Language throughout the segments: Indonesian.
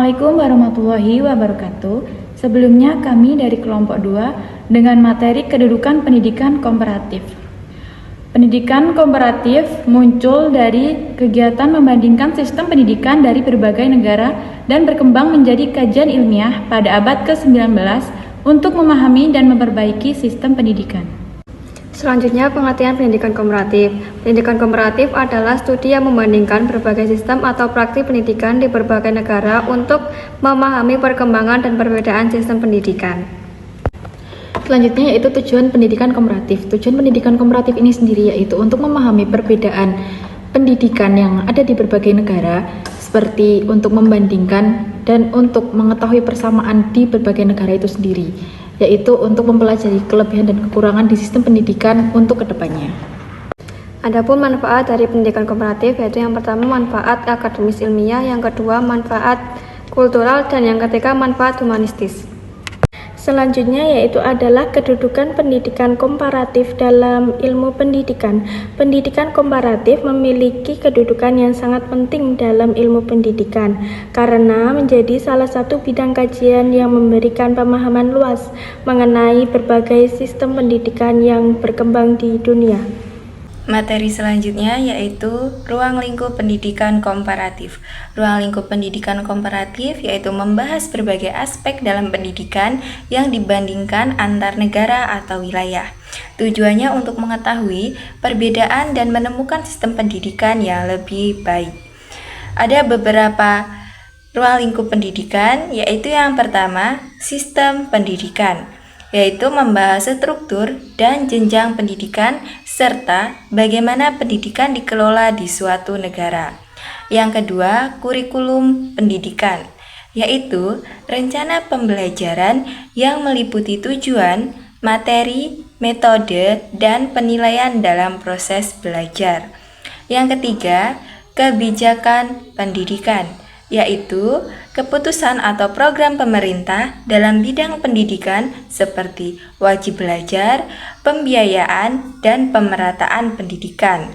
Assalamualaikum warahmatullahi wabarakatuh. Sebelumnya kami dari kelompok 2 dengan materi kedudukan pendidikan komparatif. Pendidikan komparatif muncul dari kegiatan membandingkan sistem pendidikan dari berbagai negara dan berkembang menjadi kajian ilmiah pada abad ke-19 untuk memahami dan memperbaiki sistem pendidikan. Selanjutnya, pengertian pendidikan komparatif. Pendidikan komparatif adalah studi yang membandingkan berbagai sistem atau praktik pendidikan di berbagai negara untuk memahami perkembangan dan perbedaan sistem pendidikan. Selanjutnya yaitu tujuan pendidikan komparatif. Tujuan pendidikan komparatif ini sendiri yaitu untuk memahami perbedaan pendidikan yang ada di berbagai negara, seperti untuk membandingkan dan untuk mengetahui persamaan di berbagai negara itu sendiri, yaitu untuk mempelajari kelebihan dan kekurangan di sistem pendidikan untuk kedepannya. Adapun manfaat dari pendidikan komparatif yaitu yang pertama manfaat akademis ilmiah, yang kedua manfaat kultural, dan yang ketiga manfaat humanistis. Selanjutnya yaitu adalah kedudukan pendidikan komparatif dalam ilmu pendidikan. Pendidikan komparatif memiliki kedudukan yang sangat penting dalam ilmu pendidikan karena menjadi salah satu bidang kajian yang memberikan pemahaman luas mengenai berbagai sistem pendidikan yang berkembang di dunia. Materi selanjutnya yaitu ruang lingkup pendidikan komparatif. Ruang lingkup pendidikan komparatif yaitu membahas berbagai aspek dalam pendidikan yang dibandingkan antar negara atau wilayah. Tujuannya untuk mengetahui perbedaan dan menemukan sistem pendidikan yang lebih baik. Ada beberapa ruang lingkup pendidikan, yaitu yang pertama, sistem pendidikan, yaitu membahas struktur dan jenjang pendidikan serta bagaimana pendidikan dikelola di suatu negara. Yang kedua, kurikulum pendidikan, yaitu rencana pembelajaran yang meliputi tujuan, materi, metode, dan penilaian dalam proses belajar. Yang ketiga, kebijakan pendidikan, yaitu keputusan atau program pemerintah dalam bidang pendidikan seperti wajib belajar, pembiayaan, dan pemerataan pendidikan.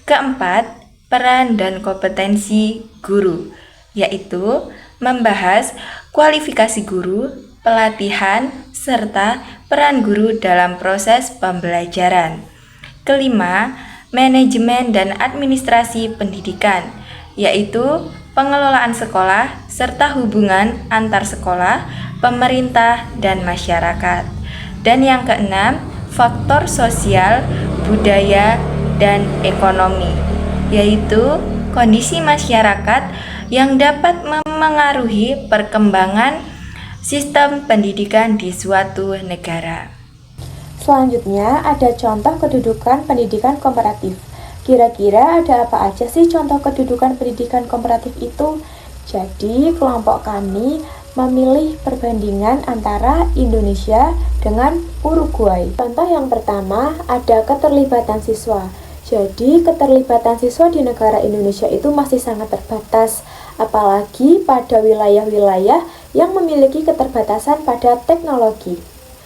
Keempat, peran dan kompetensi guru, yaitu membahas kualifikasi guru, pelatihan, serta peran guru dalam proses pembelajaran. Kelima, manajemen dan administrasi pendidikan, yaitu pengelolaan sekolah, serta hubungan antar sekolah, pemerintah, dan masyarakat. Dan yang keenam, faktor sosial, budaya, dan ekonomi, yaitu kondisi masyarakat yang dapat memengaruhi perkembangan sistem pendidikan di suatu negara. Selanjutnya ada contoh kedudukan pendidikan komparatif. Kira-kira ada apa aja sih contoh kedudukan pendidikan komparatif itu? Jadi kelompok kami memilih perbandingan antara Indonesia dengan Uruguay. Contoh yang pertama ada keterlibatan siswa. Jadi keterlibatan siswa di negara Indonesia itu masih sangat terbatas, apalagi pada wilayah-wilayah yang memiliki keterbatasan pada teknologi.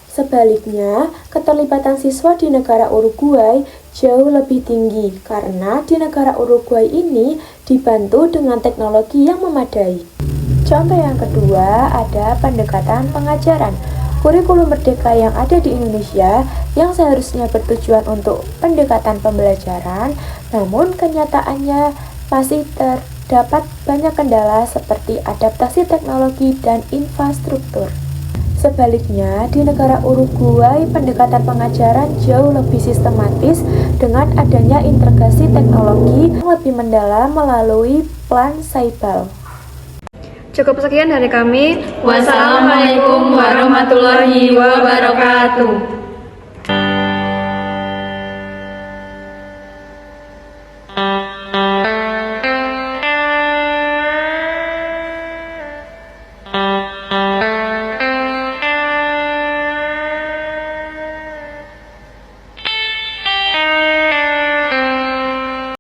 Sebaliknya, keterlibatan siswa di negara Uruguay jauh lebih tinggi karena di negara Uruguay ini dibantu dengan teknologi yang memadai. Contoh yang kedua ada pendekatan pengajaran. Kurikulum merdeka yang ada di Indonesia yang seharusnya bertujuan untuk pendekatan pembelajaran, namun kenyataannya masih terdapat banyak kendala seperti adaptasi teknologi dan infrastruktur. Sebaliknya, di negara Uruguay, pendekatan pengajaran jauh lebih sistematis dengan adanya integrasi teknologi yang lebih mendalam melalui plan Saibal. Cukup sekian dari kami. Wassalamualaikum warahmatullahi wabarakatuh.